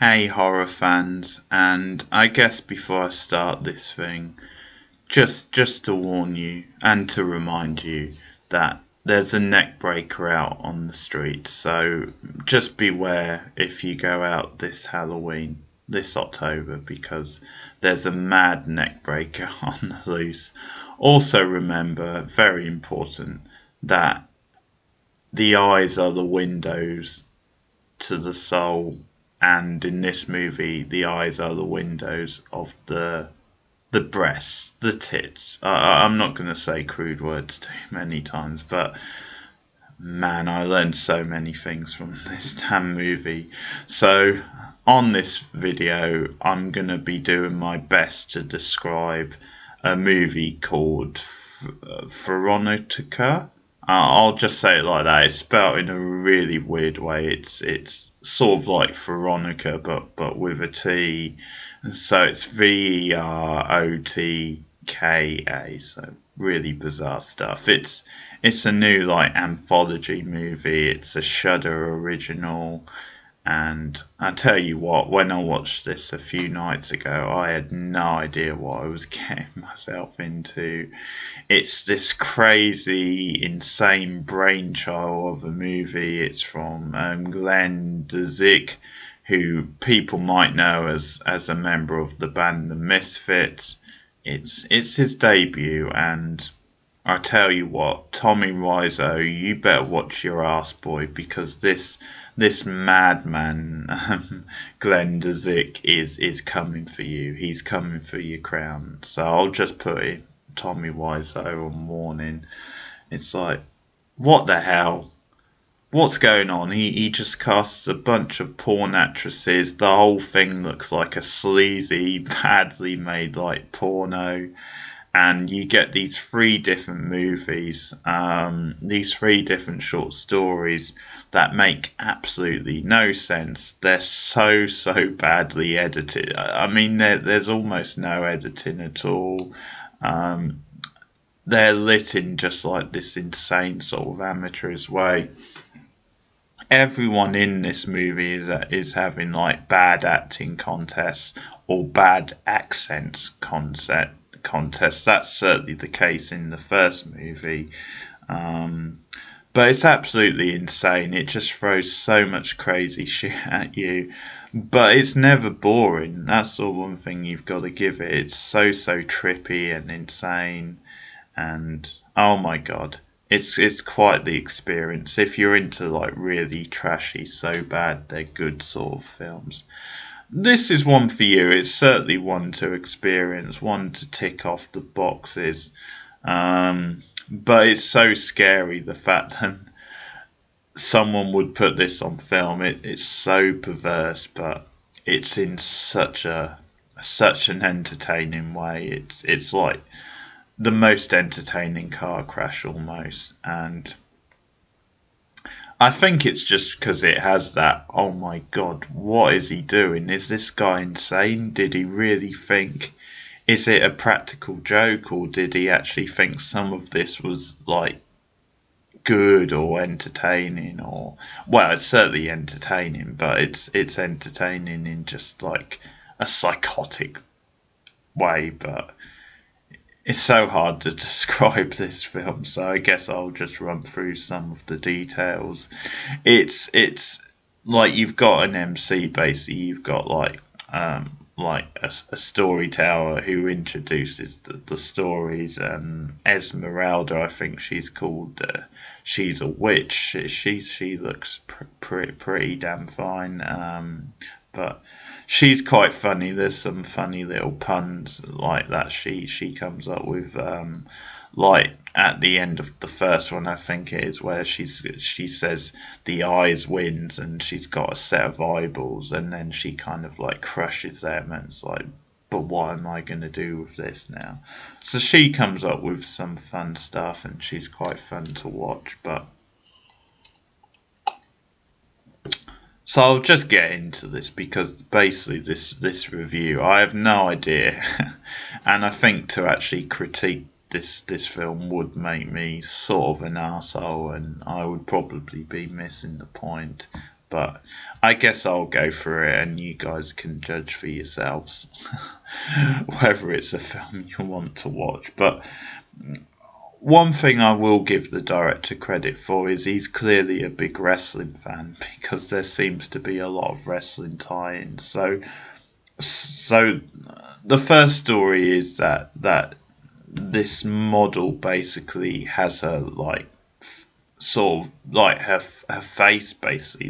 Hey horror fans, and I guess before I start this thing, just to warn you and to remind you that there's a neck breaker out on the street, so just beware if you go out this Halloween, this October, because there's a mad neck breaker on the loose. Also remember, very important, that the eyes are the windows to the soul, and in this movie, the eyes are the windows of the breasts, the tits. I'm not going to say crude words too many times, but man, I learned so many things from this damn movie. So, on this video, I'm going to be doing my best to describe a movie called Verotika. I'll just say it like that. It's spelled in a really weird way. It's sort of like Veronica, but with a T. So it's Verotka. So really bizarre stuff. It's a new like anthology movie. It's a Shudder original. And I tell you what, when I watched this a few nights ago, I had no idea what I was getting myself into. It's this crazy, insane brainchild of a movie. It's from Glenn Zik, who people might know as a member of the band The Misfits. It's his debut, and I tell you what, Tommy Wiseau, you better watch your ass, boy, because this madman, Glenn Zik, is coming for you. He's coming for your crown. So I'll just put it, Tommy Wiseau on warning. It's like, what the hell? What's going on? He just casts a bunch of porn actresses. The whole thing looks like a sleazy, badly made like porno. And you get these three different movies, these three different short stories that make absolutely no sense. They're so badly edited. I mean, there's almost no editing at all. Um, they're lit in just like this insane sort of amateurish way. Everyone in this movie is having like bad acting contests or bad accents contests. That's certainly the case in the first movie. But it's absolutely insane. It just throws so much crazy shit at you. But it's never boring. That's the one thing you've got to give it. It's so trippy and insane. And oh my god. It's quite the experience. If you're into like really trashy, so bad they're good sort of films, this is one for you. It's certainly one to experience, one to tick off the boxes. But it's so scary, the fact that someone would put this on film. It's so perverse, but it's in such an entertaining way. It's like the most entertaining car crash almost, and I think it's just because it has that, oh my god, what is he doing? Is this guy insane? Did he really think? Is it a practical joke, or did he actually think some of this was like good or entertaining? Or, well, it's certainly entertaining, but it's entertaining in just like a psychotic way. But it's so hard to describe this film, so I guess I'll just run through some of the details. It's like you've got an MC basically. You've got like a storyteller who introduces the stories. Esmeralda, I think she's called. She's a witch. She looks pretty damn fine. But she's quite funny. There's some funny little puns like that she comes up with. Like at the end of the first one, I think it is, where she says the eyes wins, and she's got a set of eyeballs, and then she kind of like crushes them, and it's like, but what am I going to do with this now? So she comes up with some fun stuff, and she's quite fun to watch. But so I'll just get into this, because basically this review, I have no idea, and I think to actually critique this film would make me sort of an arsehole, and I would probably be missing the point. but I guess I'll go for it, and you guys can judge for yourselves whether it's a film you want to watch. But one thing I will give the director credit for is he's clearly a big wrestling fan, because there seems to be a lot of wrestling tie-ins. So the first story is that this model basically has her like sort of like her face basically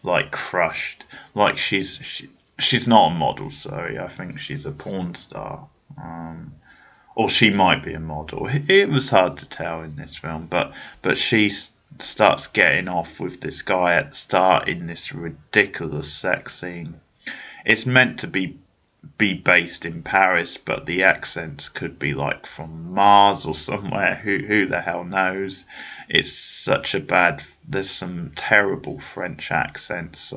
like crushed, like she's not a model. Sorry, I think she's a porn star. Or she might be a model. It was hard to tell in this film, but she starts getting off with this guy at the start in this ridiculous sex scene. It's meant to be based in Paris, but the accents could be like from Mars or somewhere. Who the hell knows? It's such a bad. There's some terrible French accents.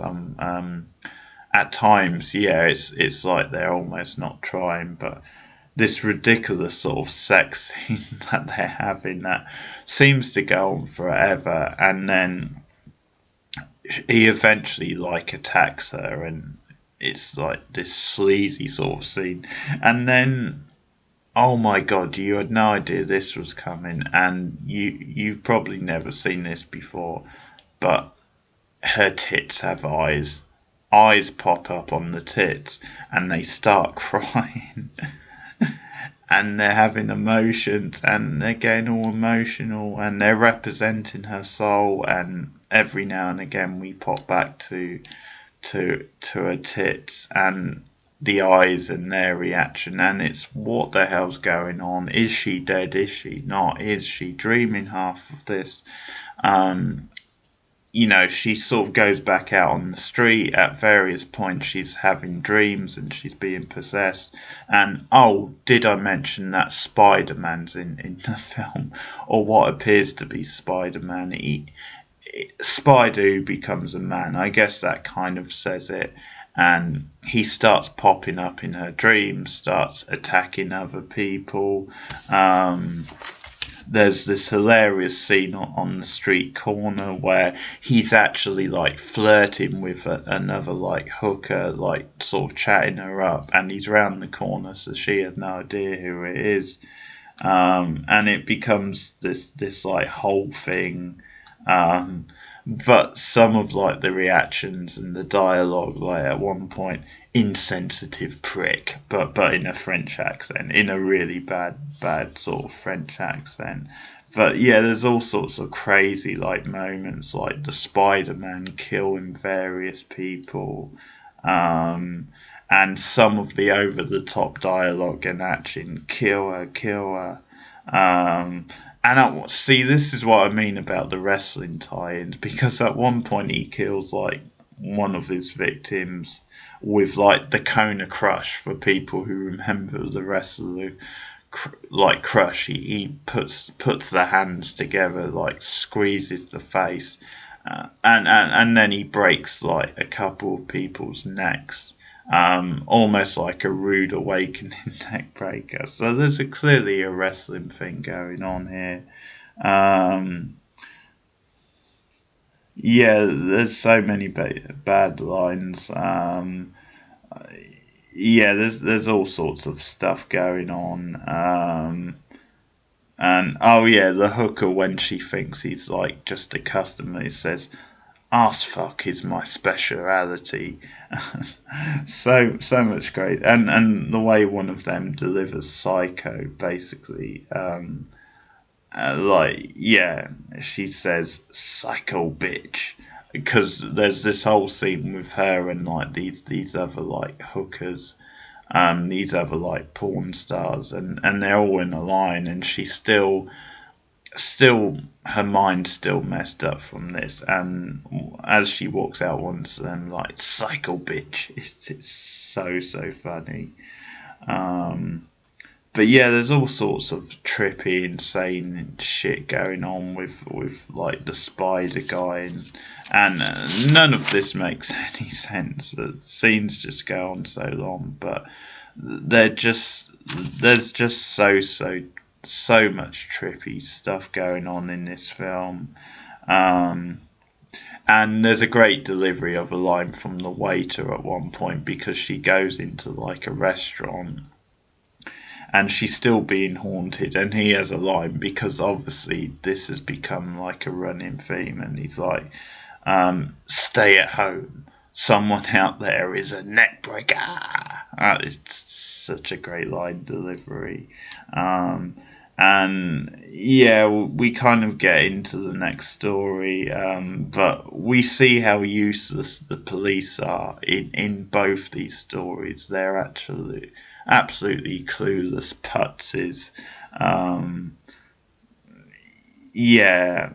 At times, yeah, it's like they're almost not trying, but this ridiculous sort of sex scene that they're having that seems to go on forever, and then he eventually like attacks her, and it's like this sleazy sort of scene, and then oh my god, you had no idea this was coming, and you've probably never seen this before, but her tits have eyes. Eyes pop up on the tits, and they start crying. And they're having emotions, and they're getting all emotional, and they're representing her soul, and every now and again we pop back to her tits and the eyes and their reaction, and it's what the hell's going on? Is she dead? Is she not? Is she dreaming half of this? She sort of goes back out on the street at various points. She's having dreams and she's being possessed. And oh, did I mention that Spider-Man's in the film, or what appears to be Spider-Man? Spider who becomes a man. I guess that kind of says it. And he starts popping up in her dreams, starts attacking other people. There's this hilarious scene on the street corner where he's actually like flirting with another like hooker, like sort of chatting her up, and he's round the corner, so she has no idea who it is. And it becomes this like whole thing. But some of like the reactions and the dialogue, like at one point, insensitive prick, but in a French accent, in a really bad sort of French accent. But yeah, there's all sorts of crazy like moments, like the Spider-Man killing various people, and some of the over the top dialogue and action, kill her. See, this is what I mean about the wrestling tie-ins, because at one point he kills like one of his victims with like the Kona Crush, for people who remember the wrestler like Crush. He puts the hands together, like squeezes the face, and then he breaks like a couple of people's necks. Almost like a rude awakening neck breaker. So there's clearly a wrestling thing going on here. Yeah, there's so many bad lines. Yeah, there's all sorts of stuff going on. And oh yeah, the hooker, when she thinks he's like just a customer, he says, "Ass fuck is my speciality." So much great, and the way one of them delivers Psycho, basically, like yeah, she says "psycho bitch," because there's this whole scene with her and like these other like hookers, these other like porn stars, and they're all in a line, and she's still her mind's still messed up from this, and as she walks out once of them, like psycho bitch, it's so funny. But yeah, there's all sorts of trippy, insane shit going on with like the spider guy, and none of this makes any sense. The scenes just go on so long, but there's just so much trippy stuff going on in this film. And there's a great delivery of a line from the waiter at one point, because she goes into like a restaurant and she's still being haunted, and he has a line, because obviously this has become like a running theme, and he's like, stay at home, someone out there is a neck breaker. It's such a great line delivery. And yeah, we kind of get into the next story, but we see how useless the police are in both these stories. They're actually absolutely clueless putzes. Um, yeah,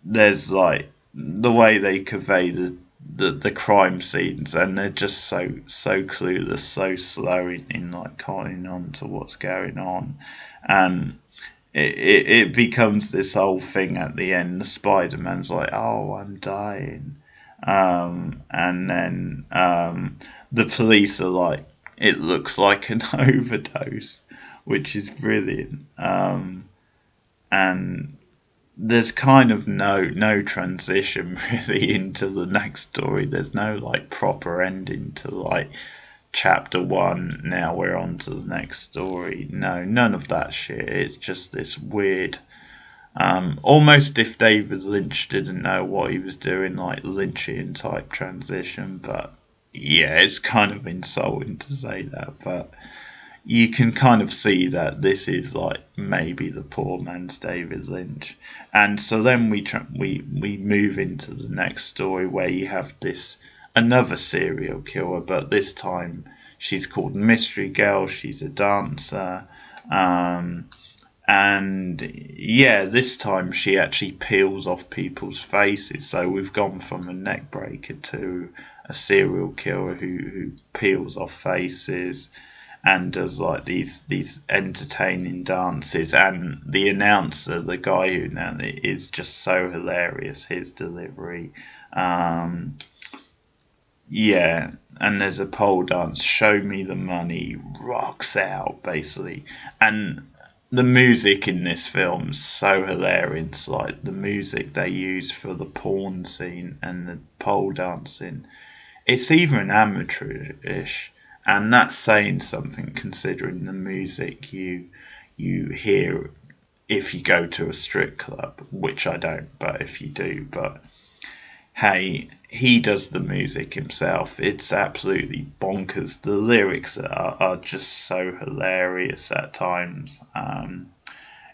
there's like the way they convey the crime scenes, and they're just so clueless, so slow in like cottoning on to what's going on, and it becomes this whole thing at the end. The Spider-Man's like, oh, I'm dying, and then the police are like, it looks like an overdose, which is brilliant. And there's kind of no transition really into the next story. There's no like proper ending to like chapter one. Now we're on to the next story. No, none of that shit. It's just this weird, almost if David Lynch didn't know what he was doing, like Lynchian type transition. But yeah, it's kind of insulting to say that, but you can kind of see that this is like maybe the poor man's David Lynch. And so then we move into the next story, where you have this another serial killer, but this time she's called Mystery Girl. She's a dancer, and yeah, this time she actually peels off people's faces. So we've gone from a neck breaker to a serial killer who peels off faces and does like these entertaining dances. And the announcer, the guy who announced it, is just so hilarious. His delivery, yeah. And there's a pole dance. Show me the money. Rocks out basically, and the music in this film is so hilarious. Like the music they use for the porn scene and the pole dancing, it's even amateurish, and that's saying something considering the music you hear if you go to a strip club, which I don't, but if you do. But hey, he does the music himself. It's absolutely bonkers. The lyrics are just so hilarious at times.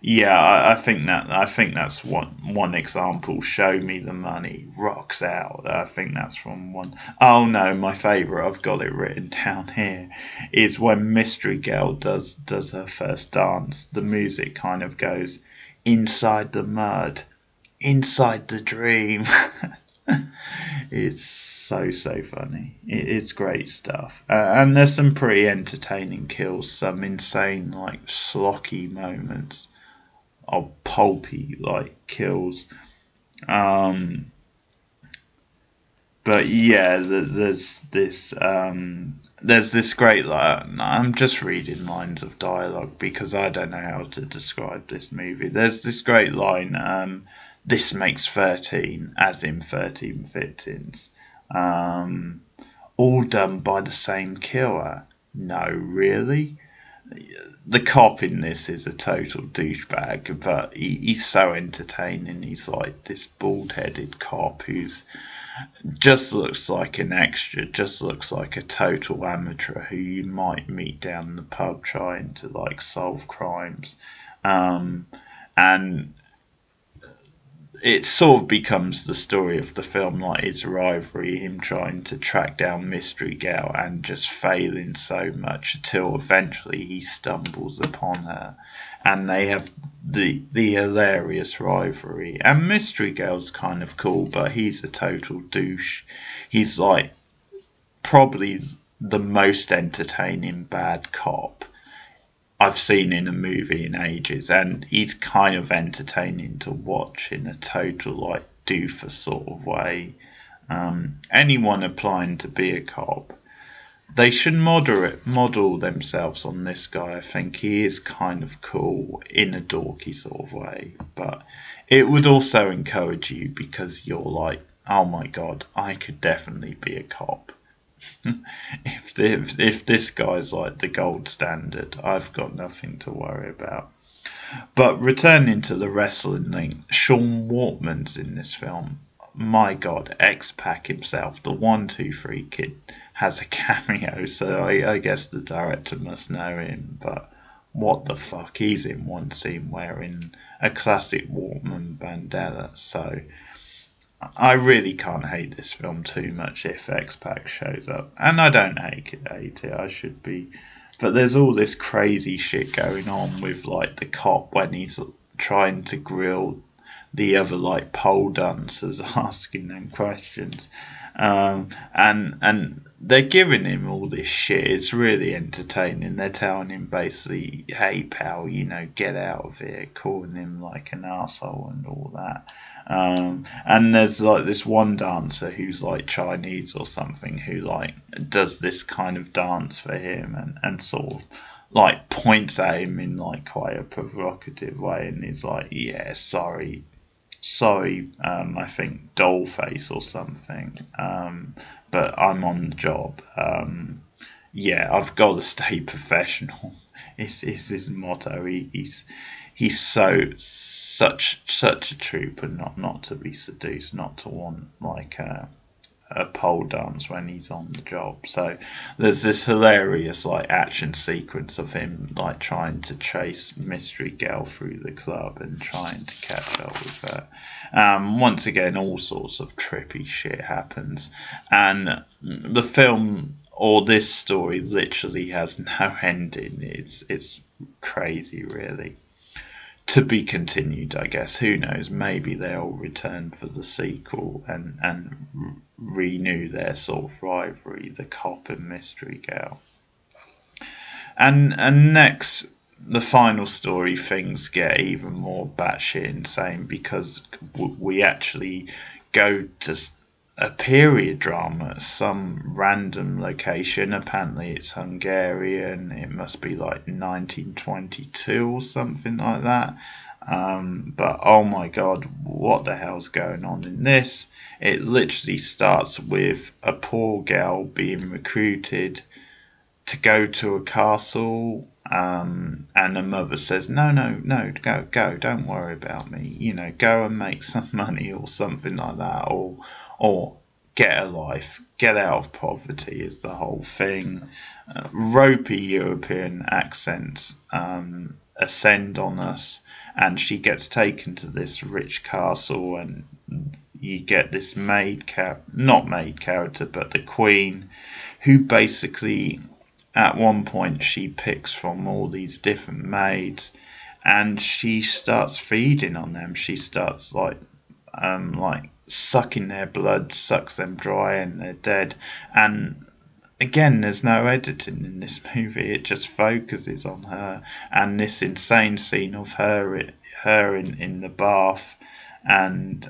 Yeah, I think that's one example. Show me the money, rocks out. I think that's from one. Oh no, my favourite, I've got it written down here, is when Mystery Girl does her first dance. The music kind of goes, inside the mud, inside the dream. It's so funny. It's great stuff, and there's some pretty entertaining kills. Some insane like schlocky moments of pulpy like kills. Um, but yeah, there's this great line. I'm just reading lines of dialogue because I don't know how to describe this movie. There's this great line. This makes 13, as in 13 victims. All done by the same killer. No, really? The cop in this is a total douchebag, but he's so entertaining. He's like this bald-headed cop who's just looks like an extra, just looks like a total amateur who you might meet down the pub trying to like solve crimes. And it sort of becomes the story of the film, like his rivalry, him trying to track down Mystery Girl and just failing so much until eventually he stumbles upon her, and they have the hilarious rivalry. And Mystery Girl's kind of cool, but he's a total douche. He's like probably the most entertaining bad cop I've seen in a movie in ages, and he's kind of entertaining to watch in a total like doofus sort of way. Anyone applying to be a cop, they should model themselves on this guy. I think he is kind of cool in a dorky sort of way, but it would also encourage you because you're like, oh my god, I could definitely be a cop. If this guy's like the gold standard, I've got nothing to worry about. But returning to the wrestling link, Sean Waltman's in this film. My God, X-Pac himself, the 1-2-3 kid, has a cameo, so I guess the director must know him. But what the fuck? He's in one scene wearing a classic Waltman bandana, so I really can't hate this film too much if X-Pac shows up. And I don't hate it, I should be. But there's all this crazy shit going on with like the cop when he's trying to grill the other like pole dancers, asking them questions. And they're giving him all this shit. It's really entertaining. They're telling him basically, hey pal, get out of here, calling him like an asshole and all that. And there's like this one dancer who's like Chinese or something who like does this kind of dance for him and sort of like points at him in like quite a provocative way, and he's like, yeah, sorry, I think Dollface or something, but I'm on the job. Yeah, I've got to stay professional. Is his motto. He's such a trooper not to be seduced, not to want like a pole dance when he's on the job. So there's this hilarious like action sequence of him like trying to chase Mystery Girl through the club and trying to catch up with her. Once again, all sorts of trippy shit happens, and the film or this story literally has no ending. It's crazy, really. To be continued, I guess. Who knows? Maybe they'll return for the sequel and renew their sort of rivalry, the cop and Mystery Girl. And next, the final story, things get even more batshit insane because we actually go to a period drama at some random location. Apparently it's Hungarian. It must be like 1922 or something like that. But oh my god, what the hell's going on in this? It literally starts with a poor girl being recruited to go to a castle, and the mother says, no, go, don't worry about me, go and make some money or something like that, or get a life, get out of poverty is the whole thing. Ropey European accents ascend on us, and she gets taken to this rich castle, and you get this not maid character, but the queen, who basically at one point she picks from all these different maids, and she starts feeding on them. She starts like sucking their blood, sucks them dry, and they're dead. And again, there's no editing in this movie. It just focuses on her and this insane scene of her in the bath. And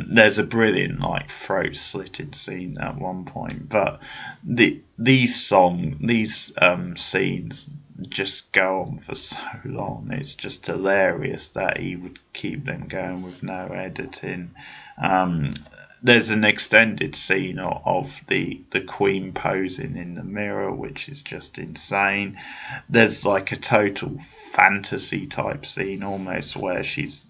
there's a brilliant like throat slitting scene at one point, but these scenes just go on for so long. It's just hilarious that he would keep them going with no editing. There's an extended scene of the queen posing in the mirror, which is just insane. There's like a total fantasy type scene almost where she's,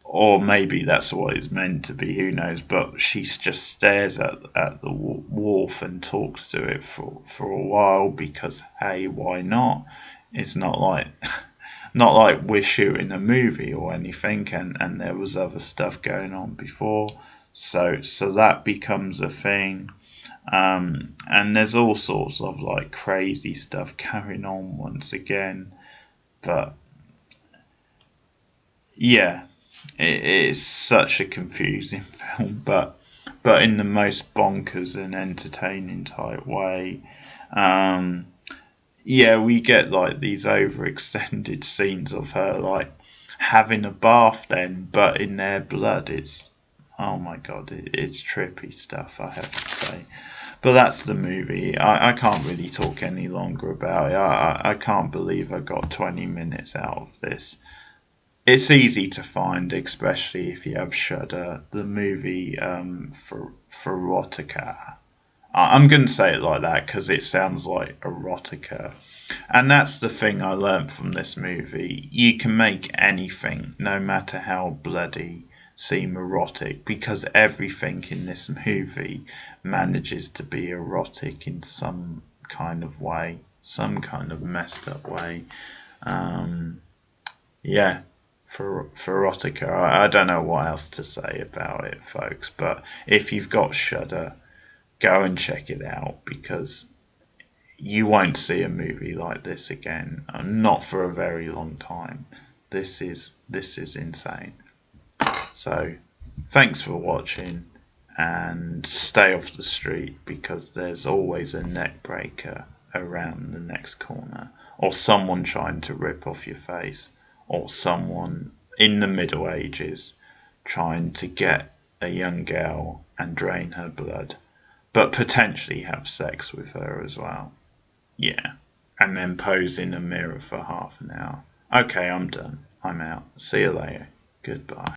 or maybe that's what it's meant to be, who knows, but she just stares at the wharf and talks to it for a while because, hey, why not? It's not like we're shooting a movie or anything, and there was other stuff going on before, so that becomes a thing. And there's all sorts of like crazy stuff carrying on once again, but yeah, it is such a confusing film, but in the most bonkers and entertaining type way. Yeah, we get like these overextended scenes of her like having a bath then, but in their blood. It's, oh my god, it's trippy stuff, I have to say. But that's the movie. I can't really talk any longer about it. I can't believe I got 20 minutes out of this. It's easy to find, especially if you have Shudder. The movie for Verotika. I'm going to say it like that because it sounds like erotica. And that's the thing I learned from this movie. You can make anything, no matter how bloody, seem erotic because everything in this movie manages to be erotic in some kind of way, some kind of messed up way. Um, yeah, for erotica. I don't know what else to say about it, folks. But if you've got Shudder, go and check it out because you won't see a movie like this again, not for a very long time. This is insane. So, thanks for watching, and stay off the street because there's always a neck breaker around the next corner, or someone trying to rip off your face, or someone in the Middle Ages trying to get a young girl and drain her blood, but potentially have sex with her as well. Yeah. And then pose in a mirror for half an hour. Okay, I'm done. I'm out. See you later. Goodbye.